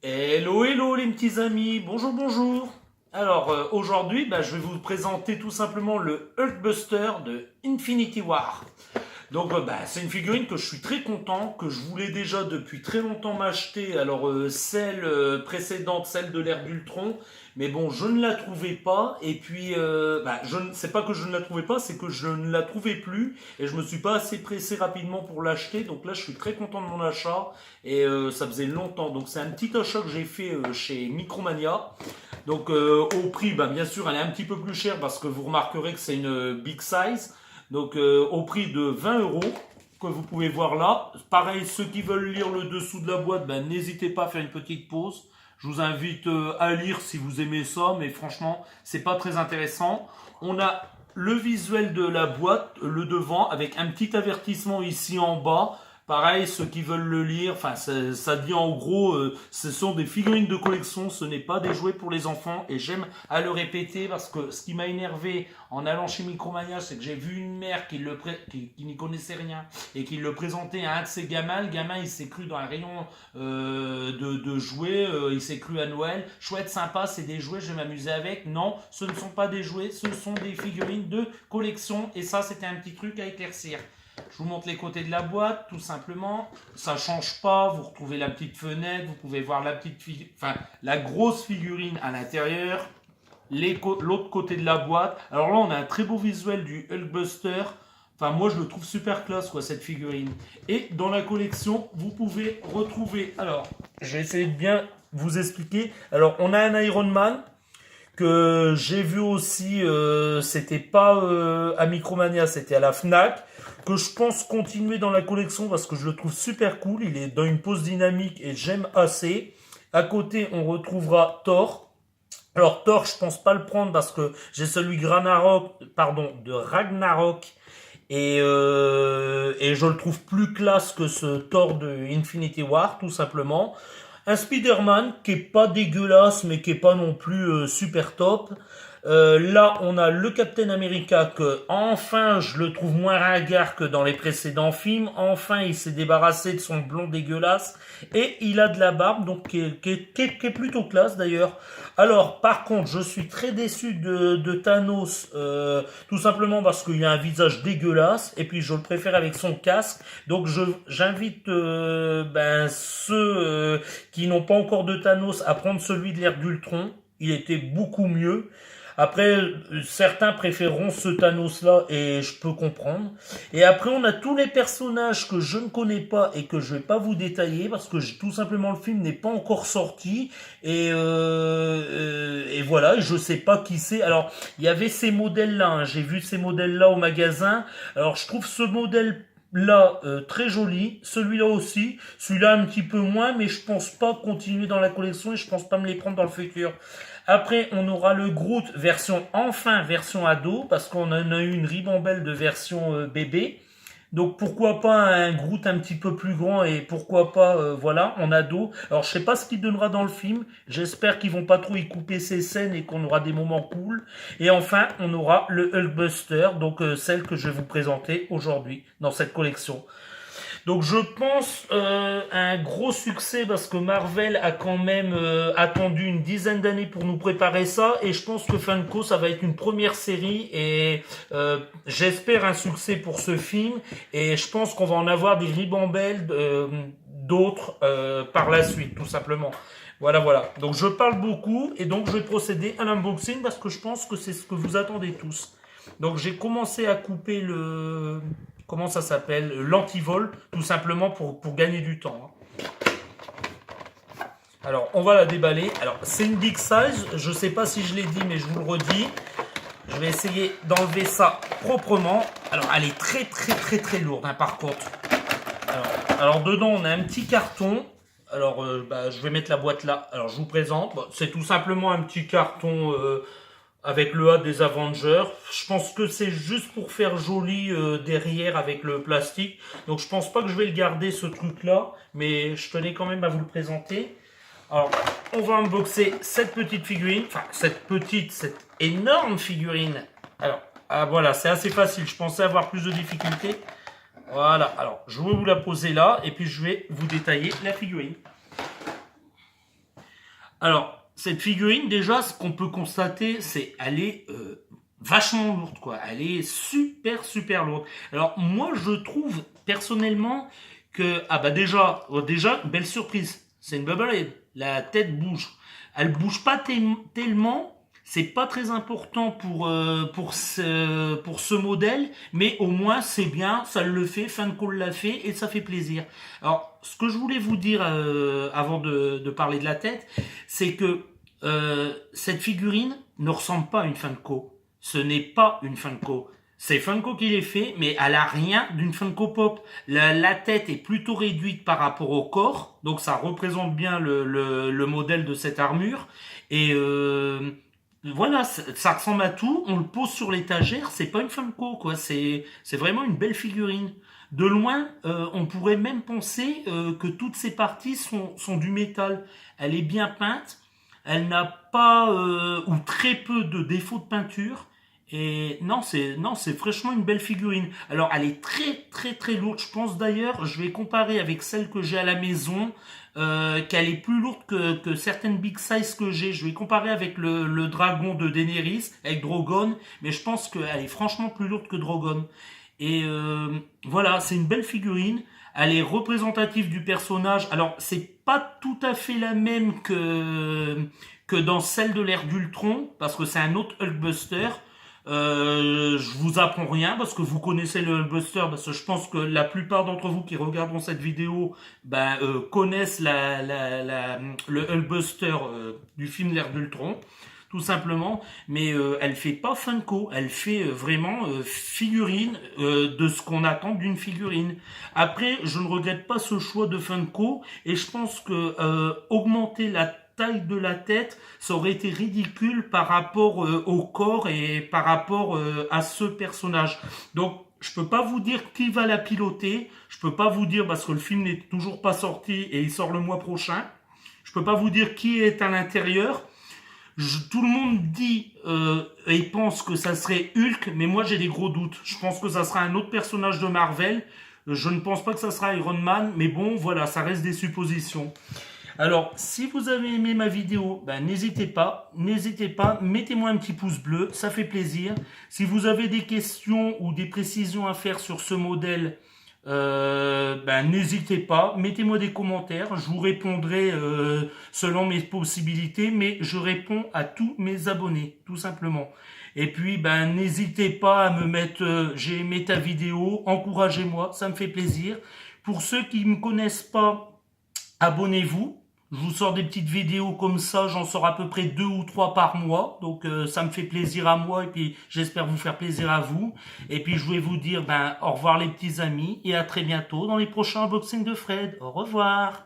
Hello, hello les petits amis, bonjour, bonjour. Alors aujourd'hui, je vais vous présenter tout simplement le Hulkbuster de Infinity War. Donc c'est une figurine que je suis très content, que je voulais déjà depuis très longtemps m'acheter. Alors celle précédente, celle de l'ère d'Ultron, mais bon je ne la trouvais pas. Et puis c'est pas que je ne la trouvais pas, c'est que je ne la trouvais plus et je me suis pas assez pressé rapidement pour l'acheter. Donc là je suis très content de mon achat et ça faisait longtemps. Donc c'est un petit achat que j'ai fait chez Micromania. Donc au prix, bien sûr elle est un petit peu plus chère parce que vous remarquerez que c'est une big size. Donc au prix de 20 euros que vous pouvez voir là. Pareil, ceux qui veulent lire le dessous de la boîte, n'hésitez pas à faire une petite pause. Je vous invite à lire si vous aimez ça, mais franchement, c'est pas très intéressant. On a le visuel de la boîte, le devant, avec un petit avertissement ici en bas. Pareil, ceux qui veulent le lire, ça dit en gros, ce sont des figurines de collection, ce n'est pas des jouets pour les enfants. Et j'aime à le répéter parce que ce qui m'a énervé en allant chez Micromania, c'est que j'ai vu une mère qui n'y connaissait rien et qui le présentait à un de ses gamins. Le gamin, il s'est cru dans un rayon de jouets, il s'est cru à Noël. Chouette, sympa, c'est des jouets, je vais m'amuser avec. Non, ce ne sont pas des jouets, ce sont des figurines de collection. Et ça, c'était un petit truc à éclaircir. Je vous montre les côtés de la boîte, tout simplement. Ça change pas. Vous retrouvez la petite fenêtre. Vous pouvez voir la grosse figurine à l'intérieur. L'autre côté de la boîte. Alors là, on a un très beau visuel du Hulkbuster. Moi, je le trouve super classe, cette figurine. Et dans la collection, vous pouvez retrouver... Alors, je vais essayer de bien vous expliquer. Alors, on a un Iron Man que j'ai vu aussi, c'était pas à Micromania, c'était à la Fnac, que je pense continuer dans la collection parce que je le trouve super cool, il est dans une pose dynamique et j'aime assez. À côté, on retrouvera Thor. Alors Thor, je pense pas le prendre parce que j'ai celui de Ragnarok et je le trouve plus classe que ce Thor de Infinity War, tout simplement. Un Spider-Man qui est pas dégueulasse mais qui est pas non plus super top. Là, on a le Captain America que enfin je le trouve moins ringard que dans les précédents films. Enfin, il s'est débarrassé de son blond dégueulasse et il a de la barbe, donc qui est plutôt classe d'ailleurs. Alors, par contre, je suis très déçu de Thanos, tout simplement parce qu'il a un visage dégueulasse et puis je le préfère avec son casque. Donc, j'invite ceux qui n'ont pas encore de Thanos à prendre celui de l'ère d'Ultron. Il était beaucoup mieux. Après, certains préféreront ce Thanos-là et je peux comprendre. Et après, on a tous les personnages que je ne connais pas et que je vais pas vous détailler parce que tout simplement le film n'est pas encore sorti et voilà, je sais pas qui c'est. Alors, il y avait ces modèles-là, j'ai vu ces modèles-là au magasin. Alors, je trouve ce modèle là très joli, celui-là aussi, celui-là un petit peu moins, mais je pense pas continuer dans la collection et je pense pas me les prendre dans le futur. Après, on aura le Groot version ado, parce qu'on en a eu une ribambelle de version bébé. Donc pourquoi pas un Groot un petit peu plus grand et pourquoi pas en ado. Alors je sais pas ce qu'il donnera dans le film. J'espère qu'ils vont pas trop y couper ces scènes et qu'on aura des moments cool. Et enfin, on aura le Hulkbuster, donc celle que je vais vous présenter aujourd'hui dans cette collection. Donc je pense un gros succès parce que Marvel a quand même attendu une dizaine d'années pour nous préparer ça et je pense que Funko ça va être une première série et j'espère un succès pour ce film et je pense qu'on va en avoir des ribambelles d'autres par la suite tout simplement. Voilà. Donc je parle beaucoup et donc je vais procéder à l'unboxing parce que je pense que c'est ce que vous attendez tous. Donc j'ai commencé à couper comment ça s'appelle, l'antivol, tout simplement pour gagner du temps. Alors, on va la déballer. Alors, c'est une big size. Je ne sais pas si je l'ai dit, mais je vous le redis. Je vais essayer d'enlever ça proprement. Alors, elle est très lourde, par contre. Alors, dedans, on a un petit carton. Alors, je vais mettre la boîte là. Alors, je vous présente. C'est tout simplement un petit carton avec le A des Avengers. Je pense que c'est juste pour faire joli derrière avec le plastique. Donc je pense pas que je vais le garder ce truc là. Mais je tenais quand même à vous le présenter. Alors on va unboxer cette petite figurine. Enfin cette énorme figurine. Alors voilà, c'est assez facile. Je pensais avoir plus de difficultés. Voilà, alors je vais vous la poser là. Et puis je vais vous détailler la figurine. Alors, cette figurine, déjà, ce qu'on peut constater, c'est elle est vachement lourde, quoi. Elle est super, super lourde. Alors, moi, je trouve, personnellement, que... Ah bah déjà, belle surprise. C'est une Bubblehead. La tête bouge. Elle bouge pas tellement... C'est pas très important pour ce modèle, mais au moins c'est bien, ça le fait, Funko l'a fait et ça fait plaisir. Alors, ce que je voulais vous dire avant de parler de la tête, c'est que cette figurine ne ressemble pas à une Funko. Ce n'est pas une Funko. C'est Funko qui l'est fait, mais elle a rien d'une Funko Pop. La tête est plutôt réduite par rapport au corps, donc ça représente bien le modèle de cette armure. Et voilà, ça ressemble à tout. On le pose sur l'étagère, c'est pas une Funko, quoi. C'est vraiment une belle figurine. De loin, on pourrait même penser que toutes ces parties sont du métal. Elle est bien peinte, elle n'a pas ou très peu de défauts de peinture. Et non, c'est fraîchement une belle figurine. Alors, elle est très très très lourde. Je pense d'ailleurs, je vais comparer avec celle que j'ai à la maison, qu'elle est plus lourde que certaines big size que j'ai. Je vais comparer avec le dragon de Daenerys, avec Drogon, mais je pense qu'elle est franchement plus lourde que Drogon. Et voilà, c'est une belle figurine. Elle est représentative du personnage. Alors, c'est pas tout à fait la même que dans celle de l'ère d'Ultron, parce que c'est un autre Hulkbuster. Je vous apprends rien parce que vous connaissez le Hulkbuster, parce que je pense que la plupart d'entre vous qui regarderont cette vidéo connaissent le Hulkbuster du film l'ère d'Ultron, tout simplement. Mais elle fait pas Funko, elle fait vraiment figurine de ce qu'on attend d'une figurine. Après, je ne regrette pas ce choix de Funko et je pense que augmenter la taille de la tête, ça aurait été ridicule par rapport au corps et par rapport à ce personnage. Donc, je peux pas vous dire qui va la piloter. Je peux pas vous dire parce que le film n'est toujours pas sorti et il sort le mois prochain. Je peux pas vous dire qui est à l'intérieur. Tout le monde dit et pense que ça serait Hulk, mais moi j'ai des gros doutes. Je pense que ça sera un autre personnage de Marvel. Je ne pense pas que ça sera Iron Man, mais bon, voilà, ça reste des suppositions. Alors, si vous avez aimé ma vidéo, n'hésitez pas, mettez-moi un petit pouce bleu, ça fait plaisir. Si vous avez des questions ou des précisions à faire sur ce modèle, n'hésitez pas, mettez-moi des commentaires, je vous répondrai selon mes possibilités, mais je réponds à tous mes abonnés, tout simplement. Et puis, n'hésitez pas à me mettre, j'ai aimé ta vidéo, encouragez-moi, ça me fait plaisir. Pour ceux qui ne me connaissent pas, abonnez-vous. Je vous sors des petites vidéos comme ça, j'en sors à peu près 2 ou 3 par mois, donc ça me fait plaisir à moi et puis j'espère vous faire plaisir à vous. Et puis je vais vous dire au revoir les petits amis et à très bientôt dans les prochains unboxings de Fred. Au revoir.